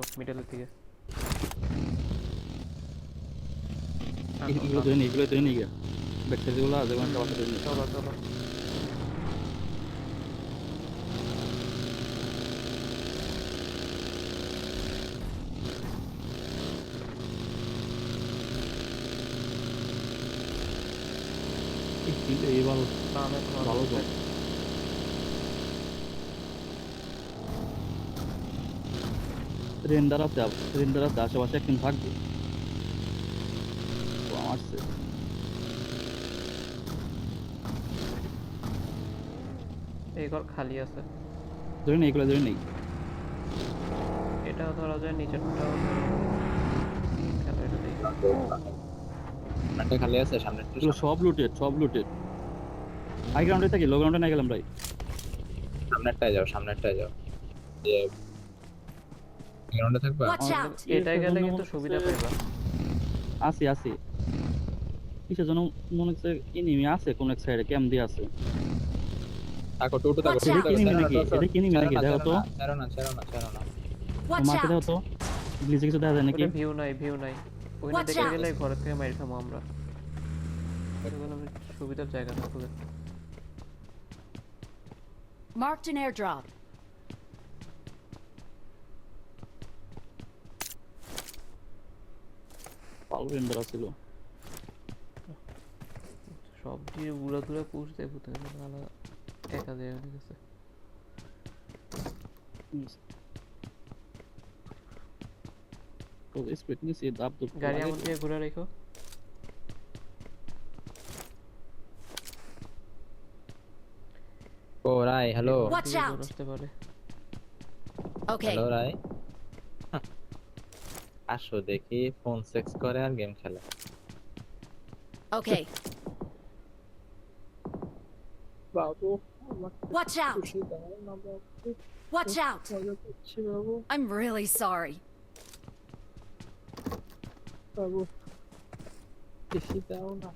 আসবো মিডলের দিকে। এগুলো ধরে নিয়ে গিয়ে ব্যাক সাইড গুলো আছে কোনটা বাসা ধরে চলো চলো। এই ভালো না আমি এখন ভালো তো রেন্ডার আছে আশেপাশে একদিন থাকবে তো আমার এই ঘর খালি আছে। ধরে নেই এগুলো ধরে নেই এটাও ধরা যায়, নিচেরটাও ধরা যায়। খেলো এটা দেখি। সামনেটা খালি আছে, সামনেটা এগুলো সব লুটেড হাই গ্রাউন্ডে থাকি লো গ্রাউন্ডে না গেলাম ভাই সামনেরটায় যাও, সামনেরটায় যাও। যে গ্রাউন্ডে থাকবা। Watch out! এটাই গেলে কিন্তু সুবিধা পাইবা। আসি কিসের জন্য মনে হচ্ছে এনিমি আছে কোন এক সাইডে ক্যাম্প দিয়ে আছে থাকো টুটু থাকো, Watch টুটু out! থাকো। এটা কি নিমি নাকি দেখো তো ছাড়ো না। Watch মাকে দেখো out! তো গ্লিচে কিছু দেখা যায় নাকি ওটা ভিউ নাই ওইখানে Watch দেখে out! গেলে ঘর থেকে মাইর খামো আমরা। এগুলো সুবিধার জায়গা না খুলে। Marked an airdrop. পাল রেন্ডার ছিল সব দিয়ে উড়া দুরা পুশ দেয় ভূতে আলাদা একা দেয় হয়ে গেছে। তো স্পিড নিছি দাব তো গাড়ি আমার দিয়ে ঘুরে রেখো। ও রাই, হ্যালো। Watch out! আসতে পারে। Okay. হ্যালো রাই। আসো দেখি ফোন সেক্স করে আর গেম খেলে। Okay. Babu Watch out! Watch out! I'm really sorry. বাবু বেশি দাও না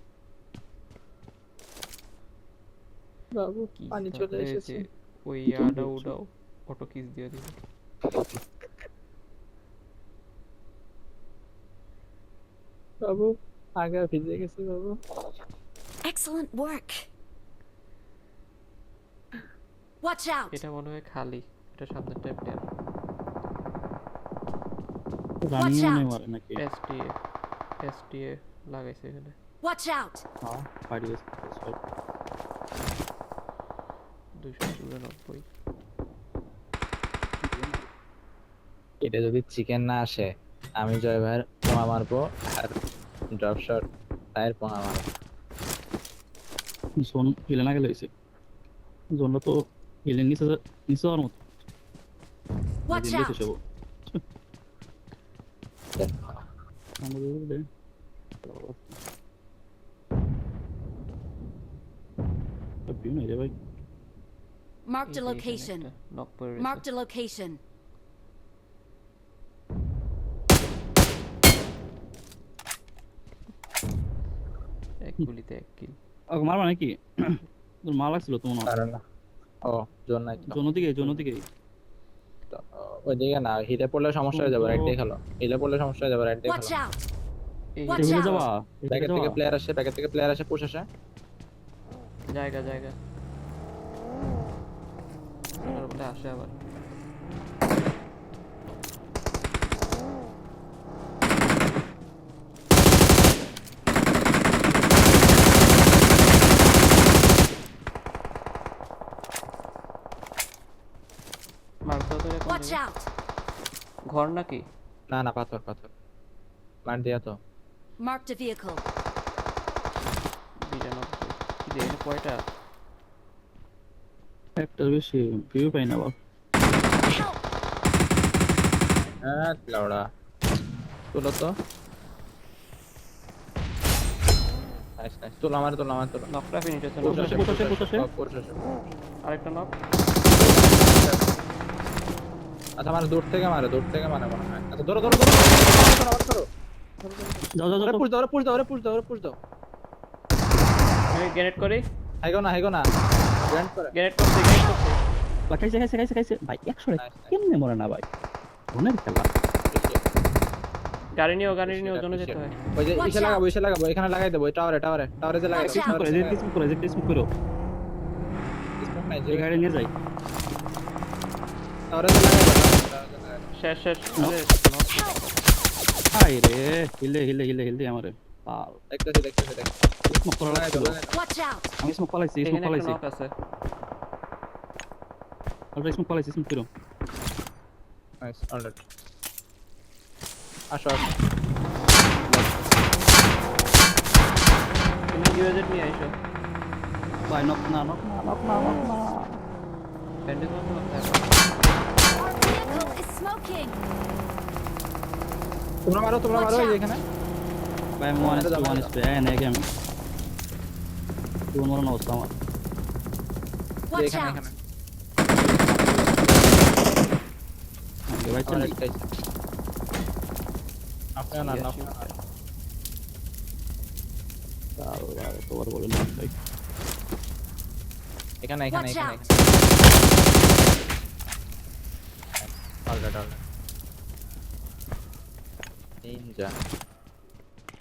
বাবু, কি পানি চলে এসেছে। ওই ইয়াটা উড়াও অটো কিস দিয়ে দিবে। বাবু আগা ভিজে গেছে বাবু। Excellent work. Watch out! এটা মনে হয় খালি, এটা সামনেরটা প্লেয়ার। Running out! মনে মারে নাকি এসটিএ লাগাইছে এখানে। Watch out! হ্যাঁ পারি গেছে 294। এটা যদি চিকেন না আসে আমি জয় ভাইয়ের পোঙা মারবো আর ড্রপ শট টায়ার পোঙা মারবো। জোন হিলে না গেলে হয়েছে জোনটা তো হিলে নিচে যাওয়ার মতো Watch দিল্লি out! শেষ হবো আমাদের ভিউ নাই রে ভাই Marked a location. নক পড়ে Marked a location. এক গুলিতে এক কিল। মারবা নাকি তোর মাল লাগছিল তো মনে হয় কারণ ও জোন নাই তো। জোন দিকে ওইদিকে না, হিলে পড়লে সমস্যা হয়ে যাবে, রাইট দিয়ে খেলো। হিলে পড়লে সমস্যা হয়ে যাবে, রাইট দিয়ে Watch খেলো। out! এই Watch এগুলো out! যাবা ব্যাকের থেকে প্লেয়ার আসে পুশ আসে। জায়গা আর বলে আসে আবার। মারতো তো এখন Watch out! ঘর নাকি? না পাথর মার দিয়া তো। Marked a vehicle. 92 কি দিয়ে এখানে কয়টা? একটা বেশি ভিউ পাই না বাবা Help! হ্যাঁ লাউড়া তোলো তো। নাইস তোলো আমার নকটা ফিনিশ হচ্ছে। পুশ আসে। আরেকটা নক। আচ্ছা আমার দূর থেকে মারে মনে হয়। আচ্ছা ধরো যাও পুশ দাও। আমি গ্রেনেড করি। হাইগো না গ্র্যান্ড করে। গ্রেনেড করছি। খাইছে ভাই 100 Nice. কেমনে মরে না ভাই ফোনের খেলা গাড়ি নিয়ে ওজনে যেতে হয়। ওই যে Watch ইসে লাগাবো এখানে লাগাই দেবো টাওয়ারে যে লাগাই Watch দেবো out. করে যে কিছু করে যে কিছু করো স্মোক নাই যে এই গাড়ি নিয়ে যাই টাওয়ারে যে লাগাই দেবো শেষ শেষ আরে হাই রে হিলে আমারে পাল দেখতেছি স্মোক করা লাগাই লাগছিল দেবো Watch out. আমি স্মোক পালাইছি এখানে একটা নক আছে। অলরেডি স্মোক পালাইছি স্মোক করো নাইস অলরাইট আসো তুমি ইউএজেড নিয়ে আইছো। ভাই নক না ব্যান্ডেজ বন্ধ করতে হবে। Our vehicle is smoking. তোমরা মারো এই যে এখানে ভাই আমি 1 স্প্রে নেই গেম তুই মরন অবস্থা আমার Watch এখানে out. ভাই চল আপনারা না তোর বলে না ভাই এখানে Watch out. Alright Ninja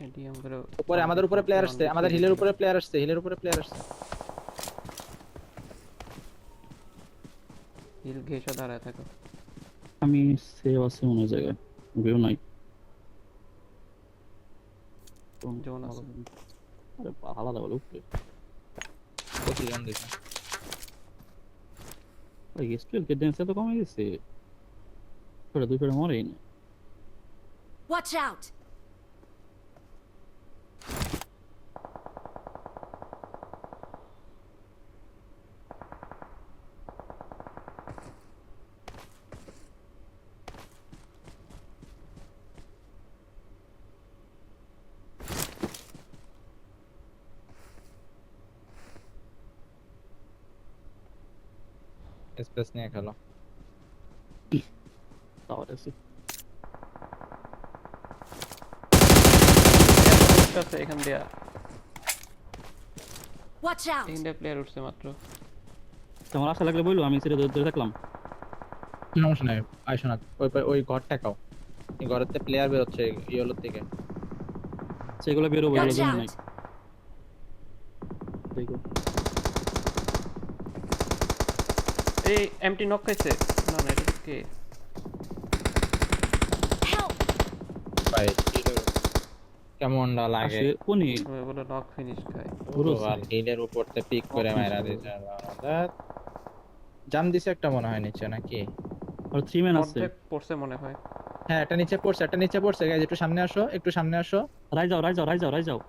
ADM করে উপরে আমাদের উপরে প্লেয়ার আসছে আমাদের হিলের উপরে প্লেয়ার আসছে হিল ঘেসে দাঁড়ায় থাকো। আমি সেভ আছে অন্য জায়গায় ভিউ নাই জোন আছে। আরে আলাদা বলে উপরে প্রতি জন দেখে ভাই স্টিল কে ডেন্স তো কমে গেছে পরে দুই পরে মরেই না Watch out. স্পেস নিয়ে খেলো তাও আছে আছে এখান দিয়া Watch out. তিনটা প্লেয়ার উঠছে মাত্র। তোমার আশা লাগলে বইলো আমি সেটা ধরে থাকলাম সমস্যা নাই আইসো না ওই ঘরটা খাও এই ঘরেতে প্লেয়ার বের হচ্ছে ইয়েলোর থেকে সেগুলো বেরো বইলো Watch জন্য নাই out. দেখো এই এমটি নক খাইছে। না এটা কে? Help. ভাই কেমনটা লাগে আসে কোনি ওই বলে নক ফিনিশ খায়। পুরো আর হিলের উপরতে পিক করে মাইরা দিছে আমাদের জাম দিছে একটা মনে হয় নিচে নাকি আর 3 ম্যান আছে অর্ধেক পড়ছে মনে হয়। হ্যাঁ একটা নিচে পড়ছে গাইজ একটু সামনে আসো রাই যাও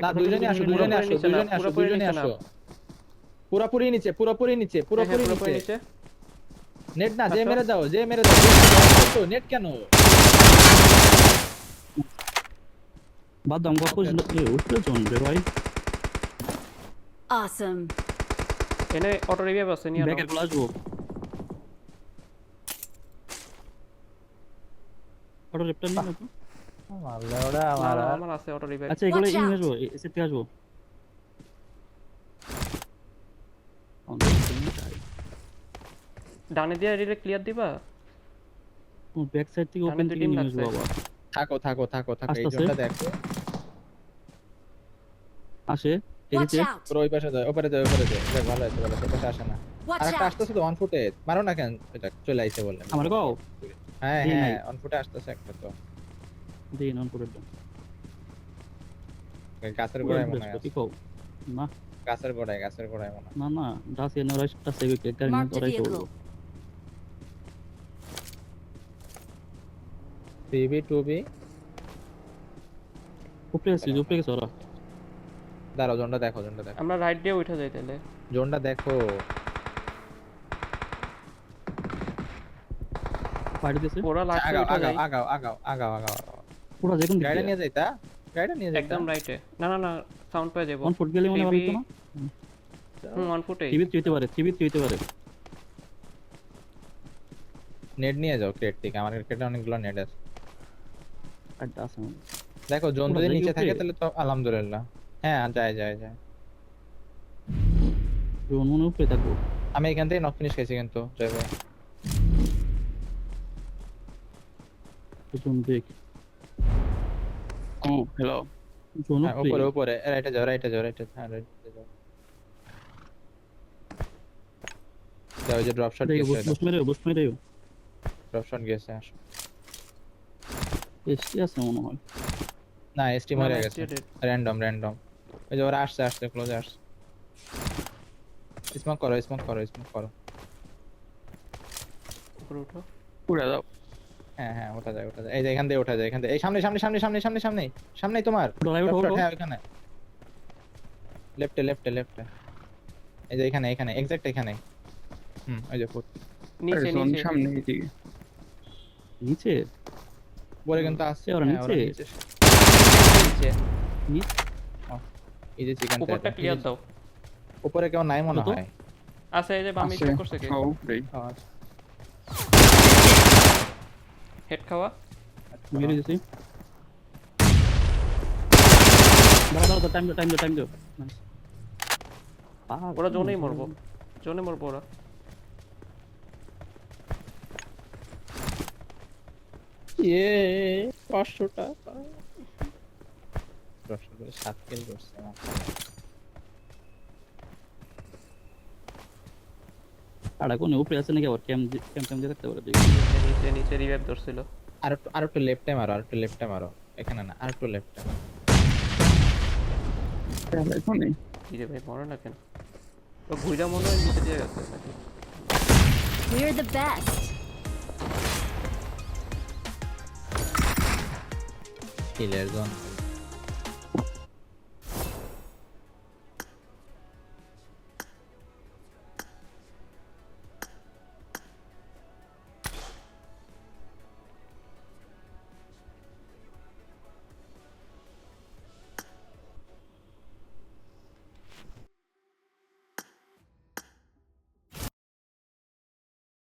না দুইজনই আসো দুইজনই আসো পুরোপুরি নিচে পুরোপুরি নিচে। নেট না যে মেরে দাও তো নেট কেন বাদ দাম গপ কইছিল এ উঠতে জন রে ভাই Awesome. এনে অটো রিভাইভ আছে নিয়ে ব্যাকের গুলো আসবো অটো রেপটার নিয়ে নাও মারলে ওরা আমার আছে অটো রিভাইভ। আচ্ছা এগুলো Watch ইন out. আসবো এসে থেকে আসবো ডানে দিয়ে রিলে ক্লিয়ার দিবা। ব্যাক সাইড থেকে ওপেন সামনে থেকে দুই নিয়ে team আসবো লাগছে। আবার থাকো এই আস্তে জোনটা দেখো আসে Watch এদিকে out. পুরো ওই পাশে যায় ওপরে যায় দেখ ভালো আছে এই পাশে আসে না Watch আরেকটা out. আসতেছে তো অন ফুটে মারো না কেন এটা চলে আইছে বললেন আমার গাও হ্যাঁ দিই নাই। অন ফুটে আসতেছে একটা তো দিন অন করে ওই গাছের গোড়ায় মনে হয় কি কও না গাছের গোড়ায় মনে হয় না ডাস এনে রাইসটা সেভ কে কার Mark নিয়ে the তোরাই vehicle. করব 3v2v উপরে গেছে ওরা দাঁড়াও জোনটা দেখো আমরা রাইট দিয়ে উঠে যাই তাহলে। জোনটা দেখো পাড়ি দিছে পুরো লাস্টে উঠে যাই। আগাও পুরো যেকোন গাড়িটা দিকে নিয়ে যাইতা একদম রাইটে। না সাউন্ড পেয়ে যাবো। অন ফুট গেলে মনে ভালো তো না অন ফুটে। টিভি হইতে পারে নেট নিয়ে যাও ক্রেট থেকে আমার ক্রেটে অনেকগুলো নেট আছে আর ডাস দেখো জোন পুরো যদি জায়গা নিচে থাকে উপরে? তাহলে তো আলহামদুলিল্লাহ হ্যাঁ যায় জোন মনে উপরে থাকবো আমি এখান থেকে নক ফিনিশ খাইছি কিন্তু জয় ভাই জোন দেখ ও হ্যালো হ্যাঁ, উপরে উপরে রাইটে যাও রাইটে যাও রাইটে হ্যাঁ রাইটে যাও যাও যে ড্রপ শট গেছে বুস্ট মেরে ড্রপ শট গেছে আসো এসটি আছে মনে হয়। না এসটি না, মরে না, গেছে ST dead। র্যান্ডম ওই যে ওরা আসছে ক্লোজে আসছে স্মোক করো উপরে উঠো। পুরা দাও হ্যাঁ ওঠা যায় এই যে এখান দিয়ে ওঠা যায় এই সামনেই তোমার ডলাই Drop ওঠো shot, হ্যাঁ ওখানে লেফটে এই যে এখানে এক্সাক্ট এখানে ওই যে ফুট নিচে নিচে সামনে এদিকে নিচে পরে কিন্তু আসছে ওরা হ্যাঁ, ওরা নিচে? নিচে নিচ এই যে চিকেন উপরটা ক্লিয়ার দাও। উপরে কেউ নাই মনে কত? হয় আছে এই যে বামে চেক করছে কে? আচ্ছা। হেড খাওয়া। মেরে দিছি দাও টাইম দাও ওরা জোনেই মরবো ওরা। ইয়ে 500 টাকা 7 কিল করছে আড়া কোন উপরে আছে নাকি আবার ক্যাম দিয়ে থাকতে পারে নিচে রিভাইভ ধরছিল। আর একটু লেফটে মারো এখানে না আর একটু লেফটে কি রে ভাই মরে না কেন? ও ঘুইরা মনে হয় নিচে দিয়ে গেছে নাকি? We're the best. কিলের জোন